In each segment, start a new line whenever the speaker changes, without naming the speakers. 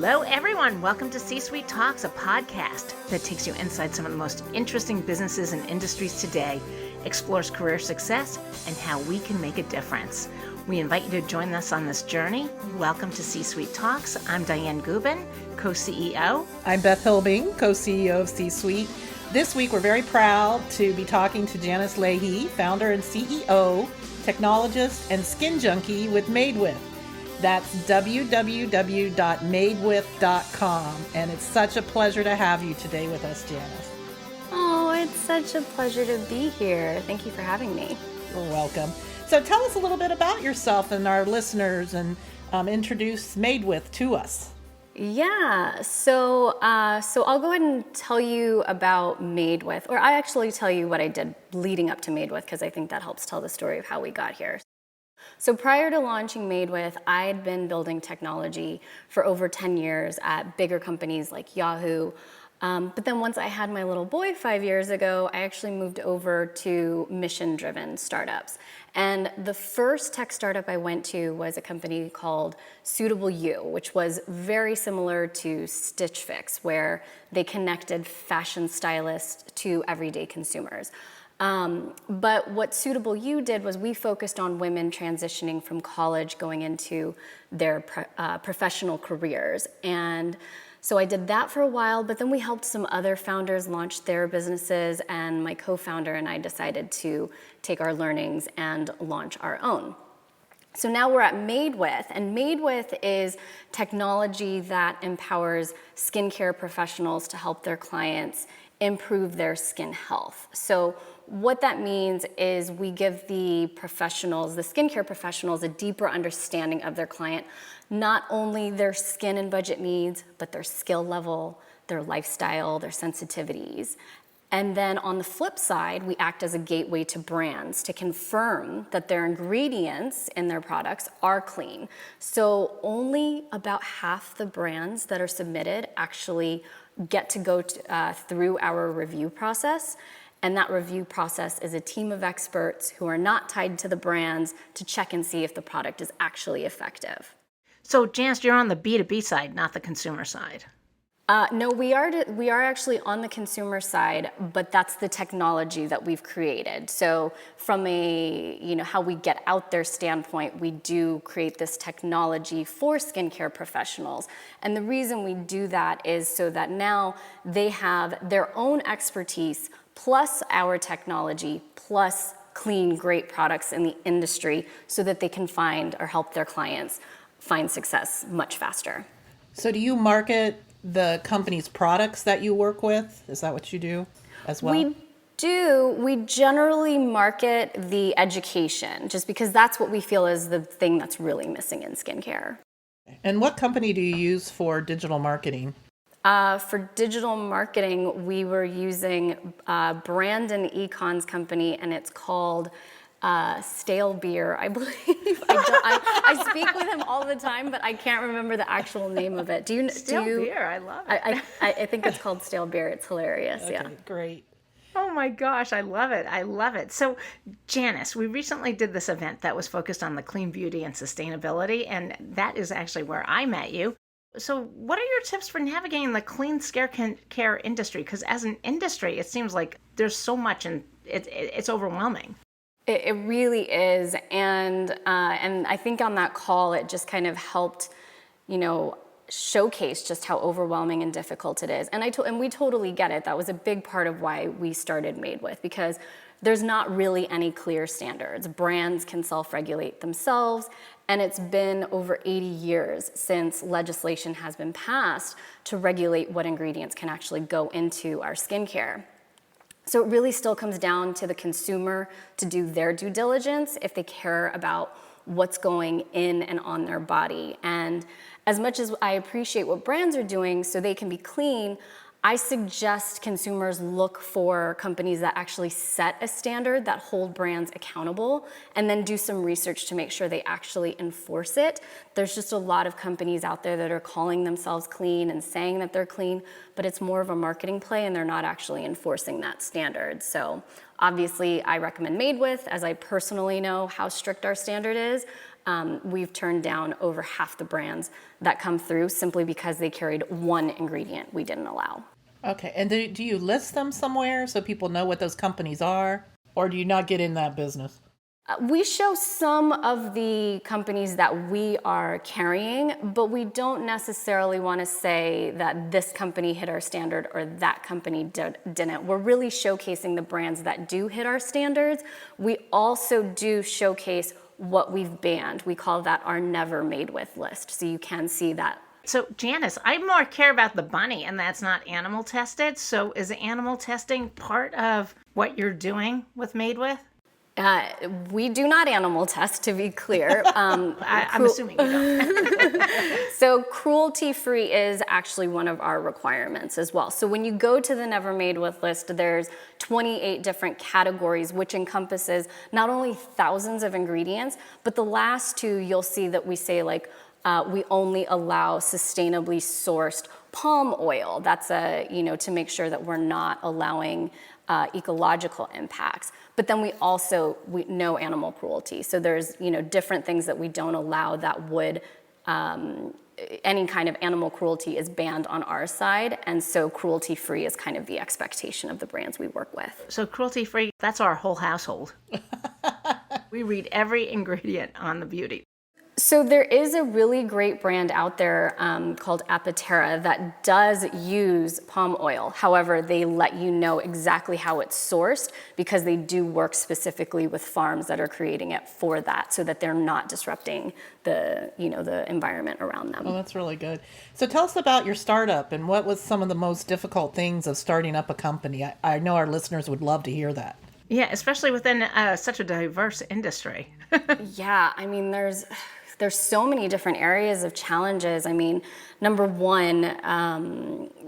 Hello, everyone. Welcome to C-Suite Talks, a podcast that takes you inside some of the most interesting businesses and industries today, explores career success, and how we can make a difference. We invite you to join us on this journey. Welcome to C-Suite Talks. I'm Diane Gubin, co-CEO.
I'm Beth Hilbing, co-CEO of C-Suite. This week, we're very proud to be talking to Janis Leahy, founder and CEO, technologist, and skin junkie with MADEWITH. That's www.madewith.com. And it's such a pleasure to have you today with us, Janis.
Oh, it's such a pleasure to be here. Thank you for having me.
You're welcome. So tell us a little bit about yourself and our listeners and introduce MADEWITH to us.
Yeah, so I'll go ahead and tell you about MADEWITH, or I actually tell you what I did leading up to MADEWITH because I think that helps tell the story of how we got here. So prior to launching MADEWITH, I had been building technology for over 10 years at bigger companies like Yahoo. But then once I had my little boy 5 years ago, I actually moved over to mission-driven startups. And the first tech startup I went to was a company called Suitable You, which was very similar to Stitch Fix, where they connected fashion stylists to everyday consumers. But what Suitable You did was we focused on women transitioning from college going into their professional careers. And so I did that for a while, but then we helped some other founders launch their businesses, and my co-founder and I decided to take our learnings and launch our own. So now we're at MADEWITH, and MADEWITH is technology that empowers skincare professionals to help their clients improve their skin health. So what that means is we give the professionals, the skincare professionals, a deeper understanding of their client, not only their skin and budget needs, but their skill level, their lifestyle, their sensitivities. And then on the flip side, we act as a gateway to brands to confirm that their ingredients in their products are clean. So only about half the brands that are submitted actually get to go through our review process. And that review process is a team of experts who are not tied to the brands to check and see if the product is actually effective.
So, Janis, you're on the B2B side, not the consumer side.
No, we are actually on the consumer side, but that's the technology that we've created. So from a, how we get out there standpoint, we do create this technology for skincare professionals. And the reason we do that is so that now they have their own expertise plus our technology plus clean, great products in the industry so that they can find or help their clients find success much faster.
So do you market the company's products that you work with? Is that what you do as well?
We do. We generally market the education just because that's what we feel is the thing that's really missing in skincare.
And what company do you use for digital marketing?
For digital marketing, we were using Brandon Econ's company, and it's called Stale Beer, I believe. I speak with him all the time, but I can't remember the actual name of it.
Stale Beer, I love it.
I think it's called Stale Beer. It's hilarious,
Okay,
yeah.
Great.
Oh my gosh, I love it. I love it. So, Janis, we recently did this event that was focused on the clean beauty and sustainability, and that is actually where I met you. So what are your tips for navigating the clean care industry? Because as an industry, it seems like there's so much and it's overwhelming.
It really is, and I think on that call, it just kind of helped, showcase just how overwhelming and difficult it is. And we totally get it. That was a big part of why we started MADEWITH, because there's not really any clear standards. Brands can self-regulate themselves, and it's been over 80 years since legislation has been passed to regulate what ingredients can actually go into our skincare. So it really still comes down to the consumer to do their due diligence if they care about what's going in and on their body. And as much as I appreciate what brands are doing so they can be clean, I suggest consumers look for companies that actually set a standard that hold brands accountable, and then do some research to make sure they actually enforce it. There's just a lot of companies out there that are calling themselves clean and saying that they're clean, but it's more of a marketing play and they're not actually enforcing that standard. So obviously I recommend MADEWITH, as I personally know how strict our standard is. we've turned down over half the brands that come through simply because they carried one ingredient we didn't allow.
Okay. And do you list them somewhere so people know what those companies are? Or do you not get in that business?
We show some of the companies that we are carrying, but we don't necessarily want to say that this company hit our standard or that company didn't. We're really showcasing the brands that do hit our standards. We also do showcase what we've banned. We call that our never made with list. So you can see that.
So, Janis, I more care about the bunny, and that's not animal tested. So is animal testing part of what you're doing with Made With?
We do not animal test, to be clear.
I'm assuming you don't.
So cruelty-free is actually one of our requirements as well. So when you go to the Never Made With list, there's 28 different categories, which encompasses not only thousands of ingredients, but the last two you'll see that we say we only allow sustainably sourced palm oil. That's to make sure that we're not allowing ecological impacts. But then we know animal cruelty. So there's different things that we don't allow that would any kind of animal cruelty is banned on our side, and so cruelty-free is kind of the expectation of the brands we work with.
So cruelty-free, that's our whole household. We read every ingredient on the beauty.
So there is a really great brand out there called Apatera that does use palm oil. However, they let you know exactly how it's sourced because they do work specifically with farms that are creating it for that, so that they're not disrupting the environment around them.
Oh, that's really good. So tell us about your startup and what was some of the most difficult things of starting up a company. I know our listeners would love to hear that.
Yeah, especially within such a diverse industry.
Yeah, I mean, there's so many different areas of challenges. I mean, number one,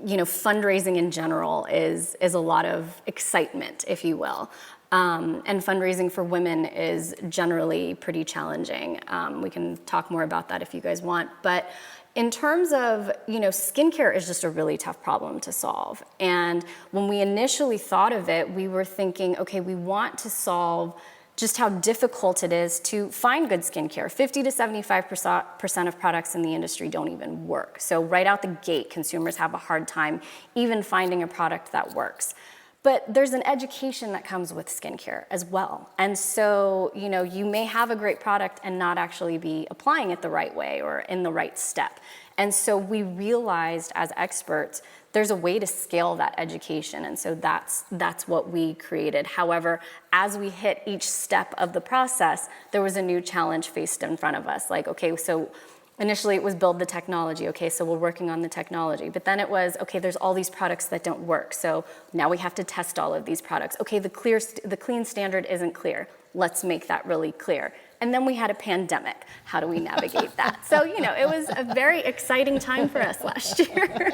fundraising in general is a lot of excitement, if you will. And fundraising for women is generally pretty challenging. We can talk more about that if you guys want. But in terms of, skincare is just a really tough problem to solve. And when we initially thought of it, we were thinking, okay, we want to solve just how difficult it is to find good skincare. 50 to 75% of products in the industry don't even work. So right out the gate, consumers have a hard time even finding a product that works. But there's an education that comes with skincare as well. And so, you may have a great product and not actually be applying it the right way or in the right step. And so we realized as experts, there's a way to scale that education. And so that's what we created. However, as we hit each step of the process, there was a new challenge faced in front of us. Like, okay, so initially it was build the technology. Okay, so we're working on the technology. But then it was, okay, there's all these products that don't work. So now we have to test all of these products. Okay, the clean standard isn't clear. Let's make that really clear. And then we had a pandemic. How do we navigate that? So, it was a very exciting time for us last year.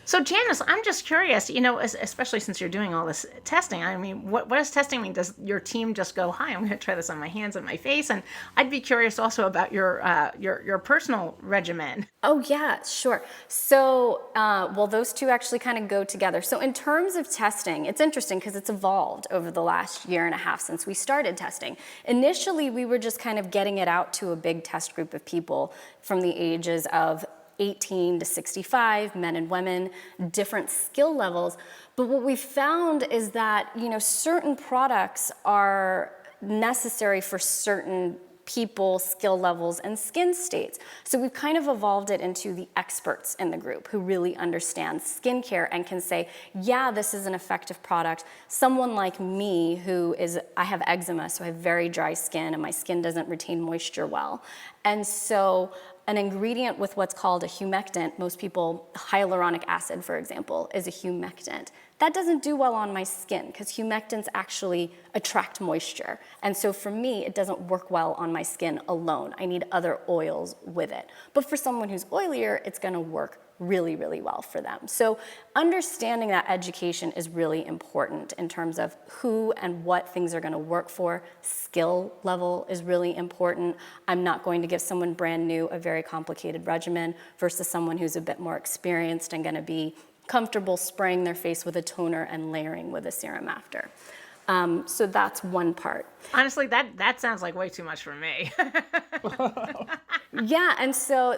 So Janis, I'm just curious, especially since you're doing all this testing, I mean, what does testing mean? Does your team just go, hi, I'm going to try this on my hands and my face? And I'd be curious also about your personal regimen.
Oh, yeah, sure. So, those two actually kind of go together. So in terms of testing, it's interesting because it's evolved over the last year and a half since we started testing. Initially, we were just kind of getting it out to a big test group of people from the ages of 18 to 65, men and women, different skill levels. But what we found is that, certain products are necessary for certain people, skill levels, and skin states. So we've kind of evolved it into the experts in the group who really understand skincare and can say, yeah, this is an effective product. Someone like me I have eczema, so I have very dry skin and my skin doesn't retain moisture well. And so an ingredient with what's called a humectant, most people, hyaluronic acid, for example, is a humectant. That doesn't do well on my skin because humectants actually attract moisture. And so for me, it doesn't work well on my skin alone. I need other oils with it. But for someone who's oilier, it's gonna work really, really well for them. So understanding that education is really important in terms of who and what things are gonna work for. Skill level is really important. I'm not going to give someone brand new a very complicated regimen versus someone who's a bit more experienced and gonna be comfortable spraying their face with a toner and layering with a serum after. So that's one part.
Honestly, that sounds like way too much for me.
Yeah, and so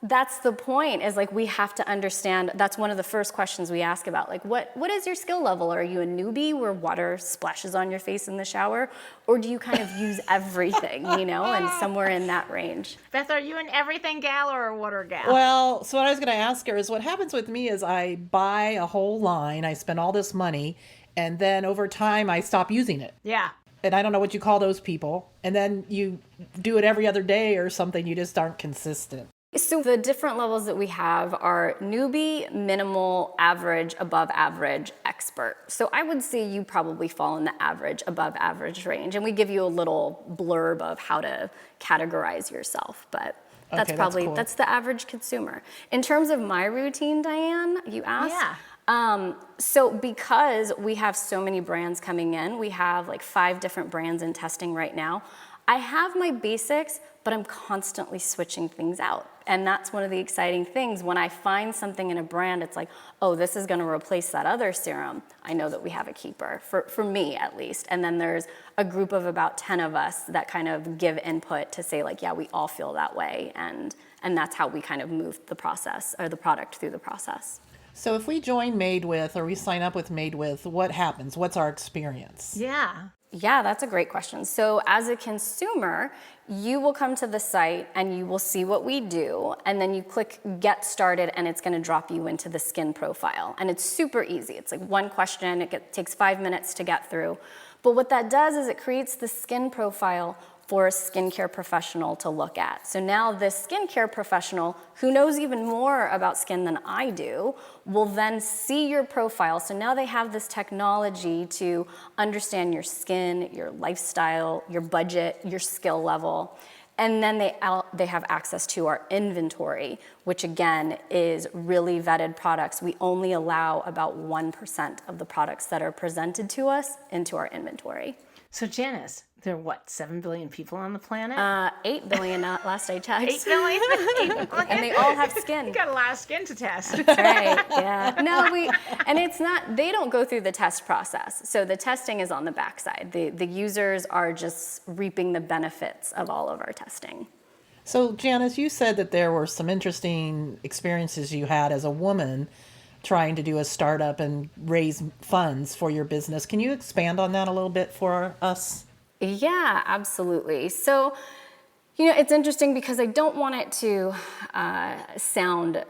that's the point, is like we have to understand. That's one of the first questions we ask about, like what is your skill level? Are you a newbie where water splashes on your face in the shower, or do you kind of use everything, and somewhere in that range?
Beth, are you an everything gal or a water gal?
Well, so what I was going to ask her is, what happens with me is I buy a whole line, I spend all this money, and then over time I stop using it.
Yeah.
And I don't know what you call those people. And then you do it every other day or something. You just aren't consistent.
So the different levels that we have are newbie, minimal, average, above average, expert. So I would say you probably fall in the average, above average range. And we give you a little blurb of how to categorize yourself. But that's cool. That's the average consumer. In terms of my routine, Diane, you asked?
Yeah.
So because we have so many brands coming in, we have like 5 different brands in testing right now. I have my basics, but I'm constantly switching things out. And that's one of the exciting things. When I find something in a brand, it's like, oh, this is going to replace that other serum. I know that we have a keeper, for me at least. And then there's a group of about 10 of us that kind of give input to say, like, yeah, we all feel that way. And that's how we kind of move the process, or the product through the process.
So if we join MADEWITH, or we sign up with MADEWITH, what happens? What's our experience?
Yeah.
Yeah, that's a great question. So as a consumer, you will come to the site and you will see what we do, and then you click Get Started, and it's going to drop you into the skin profile. And it's super easy. It's like one question. It takes 5 minutes to get through. But what that does is it creates the skin profile for a skincare professional to look at. So now this skincare professional, who knows even more about skin than I do, will then see your profile. So now they have this technology to understand your skin, your lifestyle, your budget, your skill level. And then they have access to our inventory, which again is really vetted products. We only allow about 1% of the products that are presented to us into our inventory.
So Janis, there are what, 7 billion people on the planet?
8 billion last I checked.
8 billion? 8 billion?
And they all have skin.
You got a lot of skin to test.
That's right, yeah. No, and it's not, they don't go through the test process. So the testing is on the backside. The users are just reaping the benefits of all of our testing.
So Janis, you said that there were some interesting experiences you had as a woman trying to do a startup and raise funds for your business. Can you expand on that a little bit for us?
Yeah, absolutely. So, it's interesting because I don't want it to sound,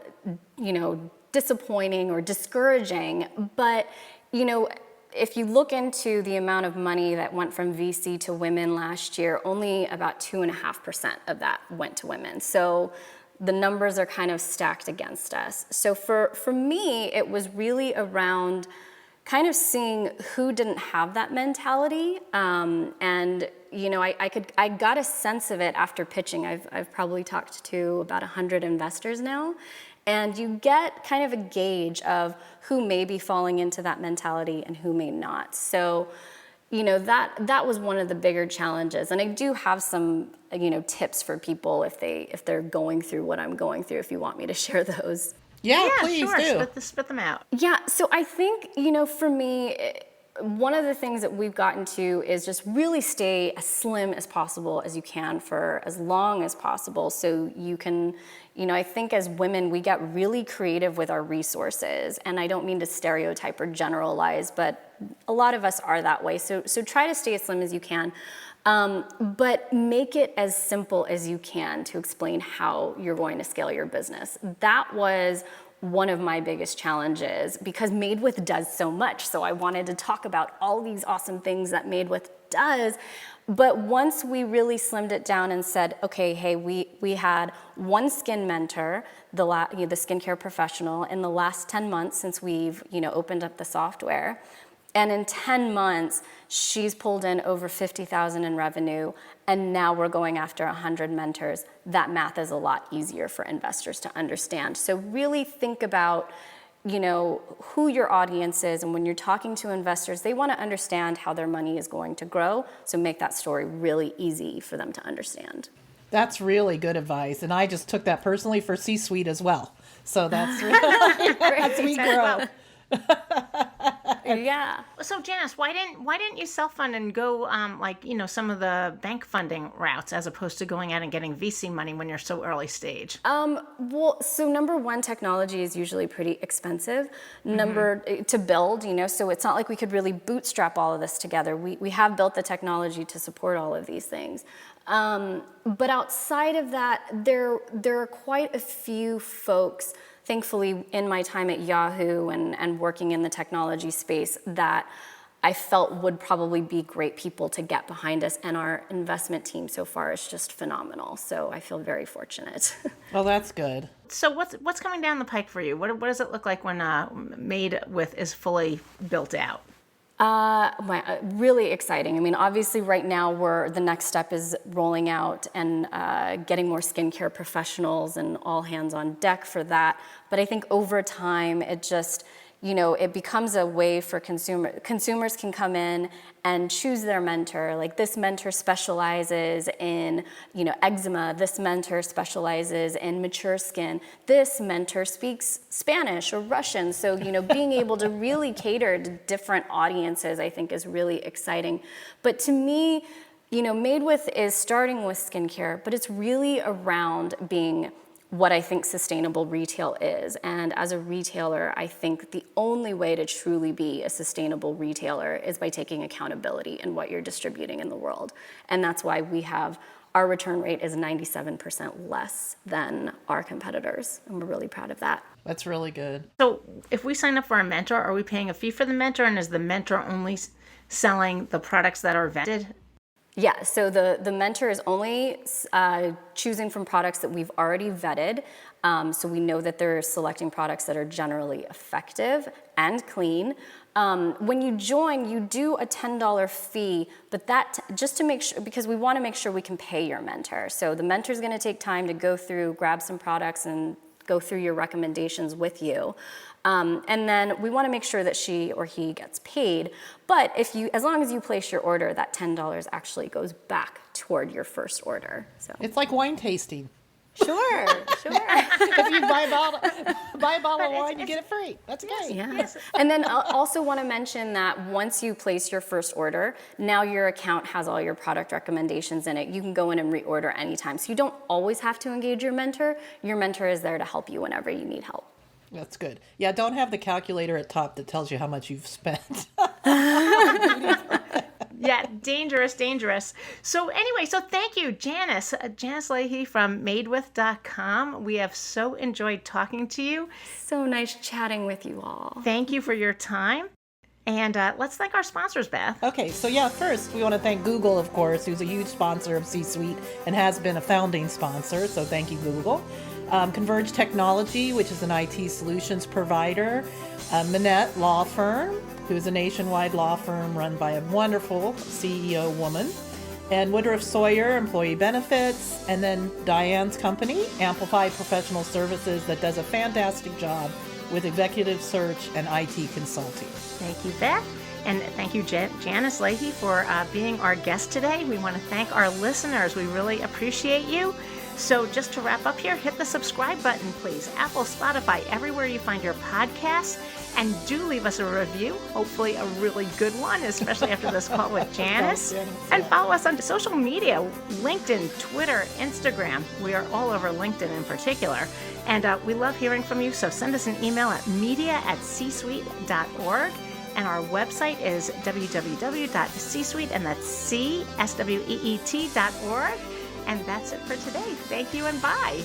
disappointing or discouraging, but, if you look into the amount of money that went from VC to women last year, only about 2.5% of that went to women. So the numbers are kind of stacked against us. So for me, it was really around kind of seeing who didn't have that mentality. I got a sense of it after pitching. I've probably talked to about 100 investors now. And you get kind of a gauge of who may be falling into that mentality and who may not. So, that was one of the bigger challenges. And I do have some, tips for people if they're going through what I'm going through, if you want me to share those.
Yeah, please
sure.
do.
Spit them out.
Yeah, so I think, for me, one of the things that we've gotten to is just really stay as slim as possible as you can for as long as possible. So you can, I think as women, we get really creative with our resources. And I don't mean to stereotype or generalize, but a lot of us are that way. So try to stay as slim as you can. But make it as simple as you can to explain how you're going to scale your business. That was one of my biggest challenges because MADEWITH does so much. So I wanted to talk about all these awesome things that MADEWITH does. But once we really slimmed it down and said, okay, hey, we had one skin mentor, the skincare professional, in the last 10 months since we've opened up the software. And in 10 months, she's pulled in over $50,000 in revenue, and now we're going after 100 mentors. That math is a lot easier for investors to understand. So really think about, who your audience is, and when you're talking to investors, they want to understand how their money is going to grow. So make that story really easy for them to understand.
That's really good advice, and I just took that personally for C-suite as well. So that's really as we grow.
Yeah.
So Janice, why didn't you self-fund and go some of the bank funding routes as opposed to going out and getting VC money when you're so early stage?
Well, so number one, technology is usually pretty expensive. To build, so it's not like we could really bootstrap all of this together. We have built the technology to support all of these things. But outside of that, there are quite a few folks, thankfully, in my time at Yahoo and working in the technology space that I felt would probably be great people to get behind us. And our investment team so far is just phenomenal. So I feel very fortunate.
Well, that's good.
So what's coming down the pike for you? What does it look like when MADEWITH is fully built out?
Really exciting. I mean, obviously right now the next step is rolling out and getting more skincare professionals and all hands on deck for that. But I think over time, it just, it becomes a way for consumers can come in and choose their mentor. Like this mentor specializes in, eczema. This mentor specializes in mature skin. This mentor speaks Spanish or Russian. So, being able to really cater to different audiences, I think is really exciting. But to me, MADEWITH is starting with skincare, but it's really around being what I think sustainable retail is. And as a retailer, I think the only way to truly be a sustainable retailer is by taking accountability in what you're distributing in the world. And that's why our return rate is 97% less than our competitors. And we're really proud of that.
That's really good.
So if we sign up for a mentor, are we paying a fee for the mentor? And is the mentor only selling the products that are vetted?
Yeah, so the mentor is only choosing from products that we've already vetted. So we know that they're selecting products that are generally effective and clean. When you join, you do a $10 fee, but that just to make sure, because we want to make sure we can pay your mentor. So the mentor is going to take time to go through, grab some products, and go through your recommendations with you. And then we want to make sure that she or he gets paid. But as long as you place your order, that $10 actually goes back toward your first order. So
It's like wine tasting.
Sure.
If you buy a bottle of wine, you get it free. That's okay.
Yes. And then I also want to mention that once you place your first order, now your account has all your product recommendations in it. You can go in and reorder anytime. So you don't always have to engage your mentor. Your mentor is there to help you whenever you need help.
That's good. Yeah, don't have the calculator at top that tells you how much you've spent.
Yeah, dangerous. So anyway, thank you, Janis. Janis Leahy from MADEWITH.com. We have so enjoyed talking to you.
So nice chatting with you all.
Thank you for your time. And let's thank our sponsors, Beth.
Okay, so first we want to thank Google, of course, who's a huge sponsor of C-Suite and has been a founding sponsor. So thank you, Google. Converge Technology, which is an IT solutions provider. Minette Law Firm, who's a nationwide law firm run by a wonderful CEO woman. And Woodruff Sawyer, employee benefits. And then Diane's company, Amplify Professional Services, that does a fantastic job with executive search and IT consulting.
Thank you, Beth. And thank you, Janis Leahy, for being our guest today. We want to thank our listeners. We really appreciate you. So just to wrap up here, hit the subscribe button, please. Apple, Spotify, everywhere you find your podcasts. And do leave us a review, hopefully a really good one, especially after this call with Janis. And follow us on social media, LinkedIn, Twitter, Instagram. We are all over LinkedIn in particular. And we love hearing from you, so send us an email at media@csuite.org. And our website is www.csuite, and that's CSWEET.org. And that's it for today. Thank you and bye.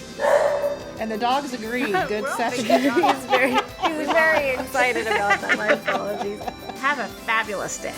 And the dogs agreed. Good session.
He's very excited about that. My apologies.
Have a fabulous day.